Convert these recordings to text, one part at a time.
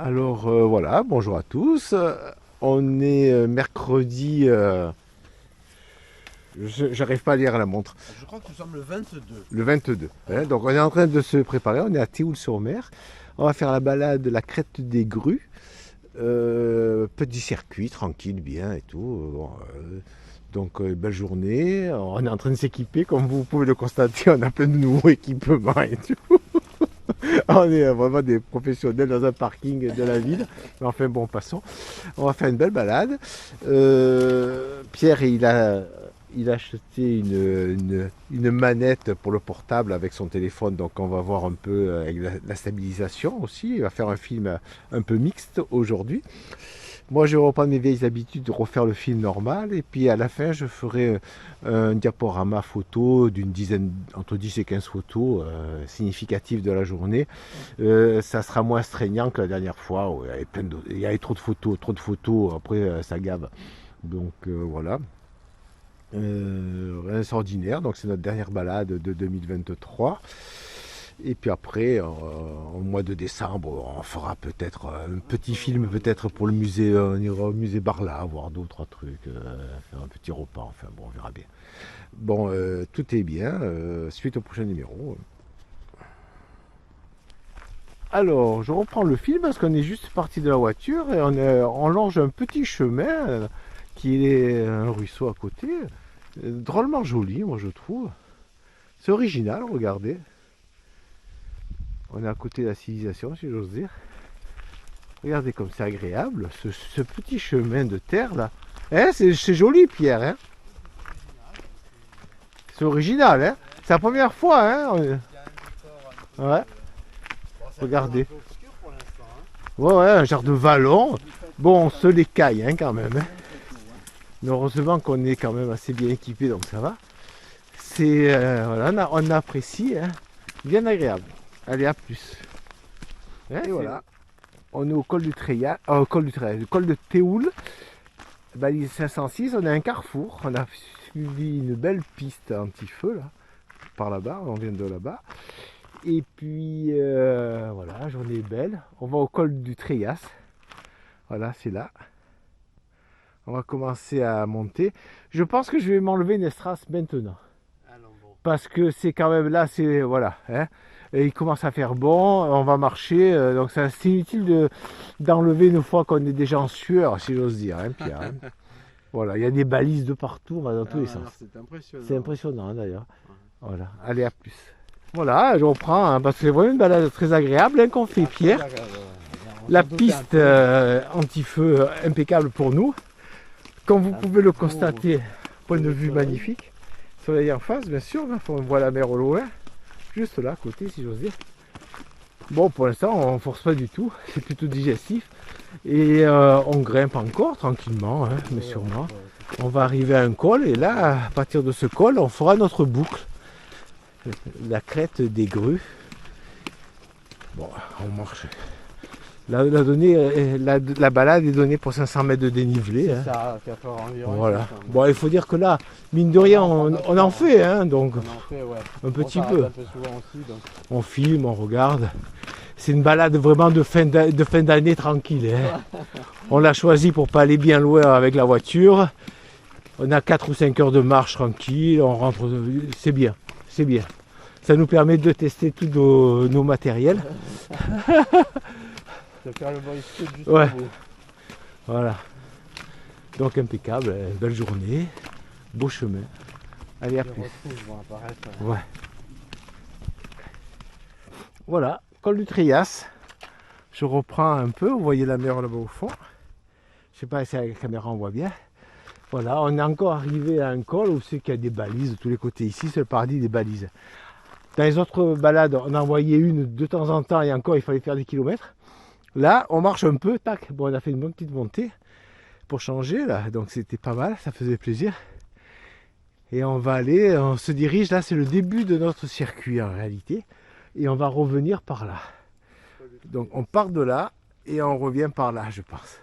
Alors voilà, bonjour à tous. On est mercredi. J'arrive pas à lire à la montre. Je crois que nous sommes le 22. Le 22. Hein. Donc on est en train de se préparer. On est à Théoul-sur-Mer. On va faire la balade de la crête des grues. Petit circuit, tranquille, bien et tout. Bon, donc belle journée. On est en train de s'équiper. Comme vous pouvez le constater, on a plein de nouveaux équipements et tout. On est vraiment des professionnels dans un parking de la ville. Mais enfin bon, passons. On va faire une belle balade. Pierre, il a acheté une manette pour le portable avec son téléphone. Donc on va voir un peu avec la stabilisation aussi. Il va faire un film un peu mixte aujourd'hui. Moi, je vais reprendre mes vieilles habitudes de refaire le film normal. Et puis à la fin, je ferai un diaporama photo d'une dizaine, entre 10 et 15 photos significatives de la journée. Ça sera moins astreignant que la dernière fois où il y avait trop de photos, après ça gave. Donc voilà. Rien d'extraordinaire, donc c'est notre dernière balade de 2023. Et puis après, au mois de décembre, on fera peut-être un petit film, peut-être pour le musée, on ira au musée Barla, voir d'autres trois trucs, faire un petit repas, enfin bon, on verra bien. Bon, tout est bien, suite au prochain numéro. Alors, je reprends le film parce qu'on est juste parti de la voiture et on longe un petit chemin qui est un ruisseau à côté. Drôlement joli, moi je trouve. C'est original, regardez. On est à côté de la civilisation, si j'ose dire. Regardez comme c'est agréable, ce petit chemin de terre là. Hein, c'est joli, Pierre. Hein, c'est original, hein. C'est la première fois, hein. Ouais, regardez. Ouais, ouais, un genre de vallon. Bon, on se l'écaille hein, quand même. Hein. Mais heureusement qu'on est quand même assez bien équipé, donc ça va. C'est voilà, on apprécie, hein. Bien agréable. Allez, à plus. Hein, et voilà. On est au col du Treillat, le col de Théoul, balise 506, on a un carrefour, on a suivi une belle piste anti-feu là, par là-bas, on vient de là-bas. Et puis voilà, journée est belle. On va au col du Treillas, voilà, c'est là. On va commencer à monter. Je pense que je vais m'enlever une strass maintenant. Parce que c'est quand même là, c'est voilà. Hein. Et il commence à faire bon, on va marcher, donc c'est inutile d'enlever une fois qu'on est déjà en sueur, si j'ose dire, hein, Pierre. Hein. Voilà, il y a des balises de partout, dans tous les sens. C'est impressionnant. C'est impressionnant d'ailleurs. Voilà, allez à plus. Voilà, je reprends, hein, parce que c'est vraiment une balade très agréable hein, qu'on fait, Pierre. La piste anti-feu impeccable pour nous. Comme vous pouvez le constater, point de vue magnifique. Soleil en face, bien sûr, là, on voit la mer au loin. Juste là, à côté, si j'ose dire. Bon, pour l'instant, on ne force pas du tout. C'est plutôt digestif. Et on grimpe encore, tranquillement, hein, mais sûrement. On va arriver à un col. Et là, à partir de ce col, on fera notre boucle. La crête des grues. Bon, on marche. La balade est donnée pour 500 mètres de dénivelé. Hein. Ça, 4 heures environ. Voilà. Bon, il faut dire que là, mine de rien, on en fait, hein, donc On en fait, ouais. un petit peu. Un peu souvent aussi, donc. On filme, on regarde. C'est une balade vraiment de fin d'année tranquille. Hein. On l'a choisi pour pas aller bien loin avec la voiture. On a 4 ou 5 heures de marche tranquille. On rentre, c'est bien, c'est bien. Ça nous permet de tester tous nos matériels. De faire le boy scout juste Ouais. pour vous. Voilà. Donc impeccable, belle journée, beau chemin. Allez à Les plus. retrouves vont apparaître. Ouais. Voilà, col du Trias. Je reprends un peu, vous voyez la mer là-bas au fond. Je sais pas si avec la caméra on voit bien. Voilà, on est encore arrivé à un col où c'est qu'il y a des balises de tous les côtés. Ici, c'est le paradis des balises. Dans les autres balades, on en voyait une de temps en temps et encore il fallait faire des kilomètres. Là, on marche un peu, tac. Bon, on a fait une bonne petite montée pour changer là, donc c'était pas mal, ça faisait plaisir. Et on va aller, on se dirige, là c'est le début de notre circuit en réalité, et on va revenir par là. Donc on part de là et on revient par là, je pense.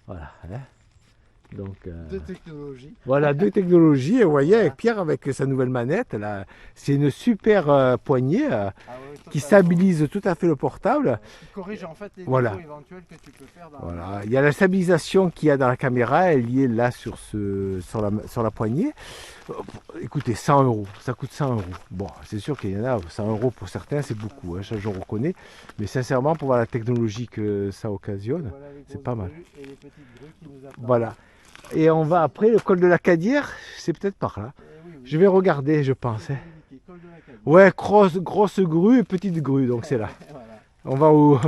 Voilà. Hein. Donc, De technologie. voilà, deux technologies. Et vous voyez, avec Pierre, avec sa nouvelle manette, là, c'est une super poignée Ah oui, qui totalement. stabilise tout à fait le portable. Qui corrige en fait les Voilà. défauts éventuels que tu peux faire dans Voilà. Il y a la stabilisation qu'il y a dans la caméra, elle y est là sur la poignée. Écoutez, 100 euros, ça coûte 100 euros. Bon, c'est sûr qu'il y en a, 100 euros pour certains, c'est beaucoup, hein, ça je reconnais. Mais sincèrement, pour voir la technologie que ça occasionne, Voilà les c'est grosses pas mal. grues et les petites grues qui nous attendent. Voilà. Et on va après, le col de la Cadière, c'est peut-être par là. Oui, oui. Je vais regarder, je pense. Hein. Indiqué, col de la Cadière. Ouais, grosse grue et petite grue, donc c'est là. Voilà. On va au...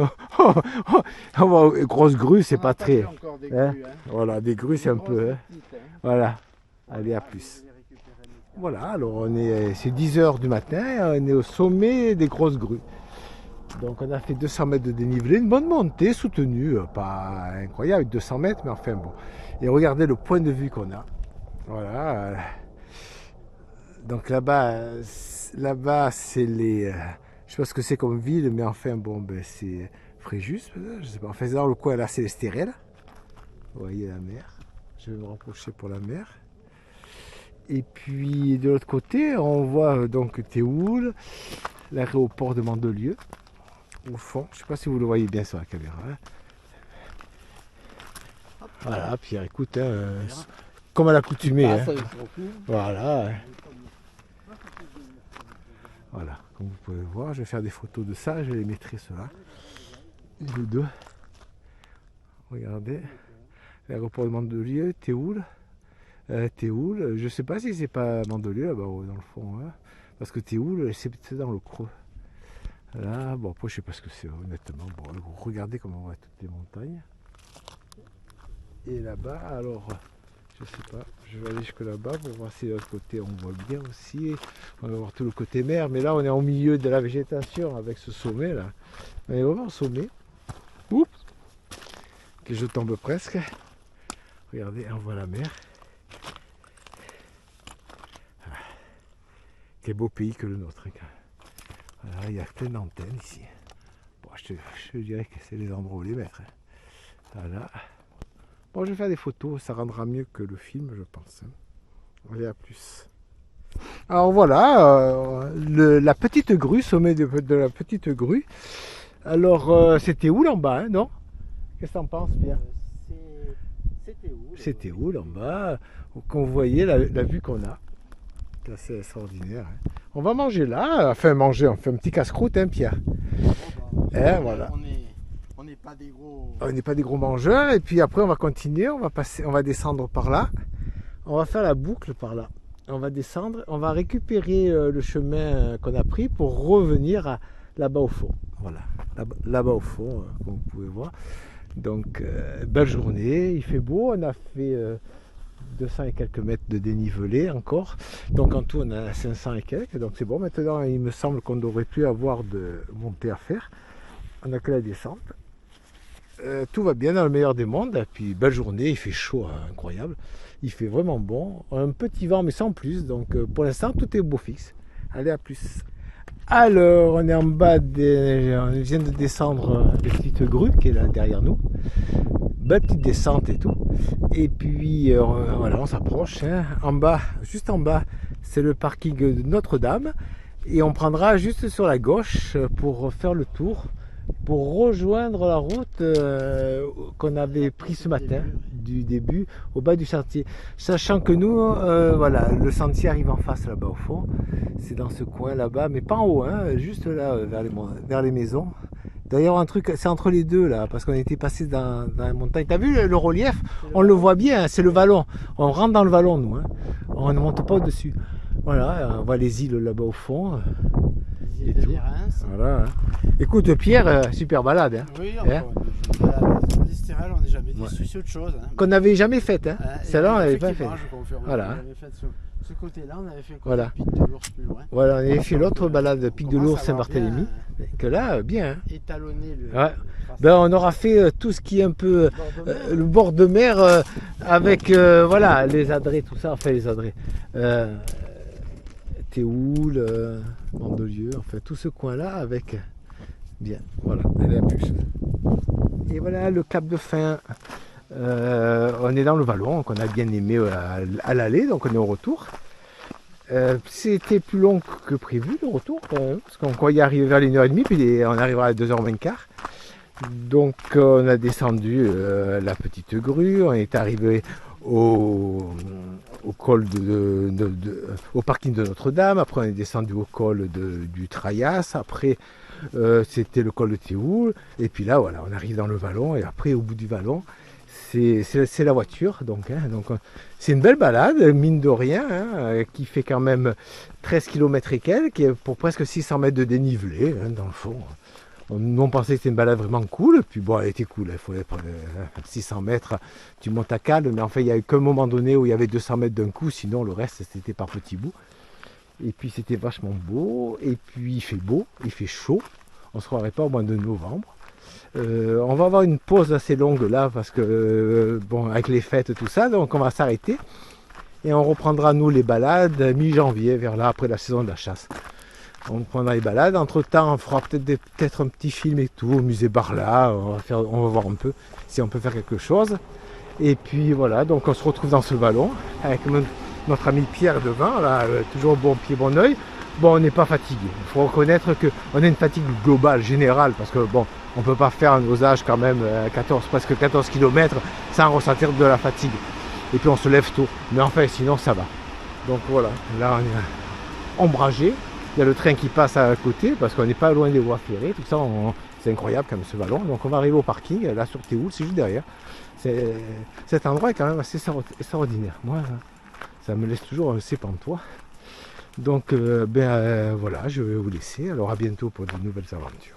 on va aux grosses grues, c'est On pas a très... fait encore des hein. grues, hein. Voilà, des grues, c'est Des un peu... grosses, hein. des petites, hein. Voilà. Allez, à plus. Voilà, alors c'est 10 h du matin, on est au sommet des grosses grues. Donc on a fait 200 mètres de dénivelé, une bonne montée soutenue, pas incroyable, 200 mètres, mais enfin bon. Et regardez le point de vue qu'on a. Voilà. Donc là-bas, c'est les... je sais pas ce que c'est comme ville, mais enfin bon, ben, c'est Fréjus, je sais pas. Enfin, dans le coin là, c'est les Stérel. Vous voyez la mer. Je vais me rapprocher pour la mer. Et puis de l'autre côté, on voit donc Théoul, l'aéroport de Mandelieu, au fond. Je ne sais pas si vous le voyez bien sur la caméra. Hein. Voilà, Pierre, écoute, hein, comme à l'accoutumée. Hein. Voilà. Hein. Voilà, comme vous pouvez voir, je vais faire des photos de ça, je les mettrai cela. Une ou deux. Regardez, l'aéroport de Mandelieu, Théoul. Théoul, je ne sais pas si c'est pas Mandelieu là-bas dans le fond, hein, parce que Théoul, c'est dans le creux. Là, bon, après je sais pas ce que c'est honnêtement. Bon, regardez comment on voit toutes les montagnes. Et là-bas, alors, je sais pas, je vais aller jusque là-bas pour voir si de l'autre côté on voit bien aussi. On va voir tout le côté mer, mais là on est au milieu de la végétation avec ce sommet là. On est vraiment au sommet. Oups, que je tombe presque. Regardez, on voit la mer. Quel beau pays que le nôtre. Voilà, il y a plein d'antennes ici. Bon, je dirais que c'est les endroits où les mettre. Voilà. Bon, je vais faire des photos, ça rendra mieux que le film, je pense. Allez, à plus. Alors voilà, la petite grue, sommet de la petite grue. Alors, c'était où là en bas, hein, non? Qu'est-ce que t'en penses, Pierre? C'était où là en bas? Qu'on voyait la vue qu'on a. C'est assez extraordinaire. Hein. On va manger là, enfin manger, on fait un petit casse-croûte, hein, Pierre. Hein, voilà. On n'est pas des gros. On n'est pas des gros mangeurs, et puis après on va continuer, on va descendre par là. On va faire la boucle par là. On va descendre, on va récupérer le chemin qu'on a pris pour revenir là-bas au fond. Voilà, là-bas au fond, comme vous pouvez voir. Donc, belle journée, il fait beau, on a fait 200 et quelques mètres de dénivelé encore. Donc en tout, on a 500 et quelques. Donc c'est bon, maintenant il me semble qu'on n'aurait plus avoir de montée à faire. On n'a que la descente. Tout va bien dans le meilleur des mondes. Et puis belle journée, il fait chaud, hein, incroyable. Il fait vraiment bon. Un petit vent, mais sans plus. Donc pour l'instant, tout est beau fixe. Allez, à plus. Alors, on est en bas, on vient de descendre la petite grue qui est là derrière nous. Belle petite descente et tout. Et puis, voilà, on s'approche. Hein. En bas, juste en bas, c'est le parking de Notre-Dame. Et on prendra juste sur la gauche pour faire le tour, pour rejoindre la route qu'on avait pris ce matin, du début, au bas du sentier. Sachant que nous, voilà, le sentier arrive en face là-bas au fond. C'est dans ce coin là-bas, mais pas en haut, hein, juste là, vers les maisons. D'ailleurs, un truc, c'est entre les deux là, parce qu'on était passé dans la montagne. T'as vu le relief? On le voit bien, hein, c'est le vallon. On rentre dans le vallon, nous. Hein. On ne monte pas au-dessus. Voilà, on voit les îles là-bas au fond. Et tout. Voilà. Hein. Écoute, Pierre, super balade. Hein. Oui, hein? les Stérel, on n'est jamais déçu, c'est autre chose. Hein. Qu'on n'avait jamais faite. Hein. Celle-là, on n'avait pas fait. Je confirme. Voilà. On avait fait ce côté-là, on avait fait un côté voilà. Pic de l'Ours plus loin. Voilà, on avait fait l'autre balade, Pic de l'Ours Saint-Barthélemy. Que là, bien. Hein. Étalonné le. Ouais. Ben, on aura fait tout ce qui est un peu le bord de mer avec voilà, les adrets, tout ça, enfin les adrets. Théoul, Mandelieu, enfin tout ce coin-là avec. Bien, voilà, allez à plus. Et voilà le cap de fin. On est dans le Vallon, qu'on a bien aimé à l'aller, donc on est au retour. C'était plus long que prévu le retour, parce qu'on croyait arriver vers les 1h30, puis on arrivera à 2h15. Donc on a descendu la petite grue, on est arrivé au col au parking de Notre-Dame, après on est descendu au col du Traias, après c'était le col de Théoul, et puis là voilà, on arrive dans le Vallon, et après au bout du Vallon, c'est la voiture, donc c'est une belle balade, mine de rien, qui fait quand même 13 km et quelques, pour presque 600 mètres de dénivelé, dans le fond. Nous on pensait que c'était une balade vraiment cool, puis bon elle était cool, il faut être 600 mètres, tu montes à calme, mais en fait il n'y a eu qu'un moment donné où il y avait 200 mètres d'un coup, sinon le reste c'était par petits bouts. Et puis c'était vachement beau, et puis il fait beau, il fait chaud, on ne se croirait pas au mois de novembre. On va avoir une pause assez longue là, parce que bon avec les fêtes tout ça, donc on va s'arrêter, et on reprendra nous les balades mi-janvier, vers là après la saison de la chasse. On prendra les balades, entre temps on fera peut-être un petit film et tout, au musée Barla, on va voir un peu si on peut faire quelque chose. Et puis voilà, donc on se retrouve dans ce Vallon, avec notre ami Pierre devant, là, toujours bon pied, bon oeil. Bon, on n'est pas fatigué, il faut reconnaître qu'on a une fatigue globale, générale, parce que bon, on ne peut pas faire nos âges quand même, presque 14 km sans ressentir de la fatigue. Et puis on se lève tôt, mais enfin sinon ça va. Donc voilà, là on est ombragé. Il y a le train qui passe à côté parce qu'on n'est pas loin des voies ferrées, tout ça, c'est incroyable comme ce Vallon. Donc on va arriver au parking, là sur Théoul, c'est juste derrière. Cet endroit est quand même assez extraordinaire. Moi, ça me laisse toujours assez pantois. Donc voilà, je vais vous laisser. Alors à bientôt pour de nouvelles aventures.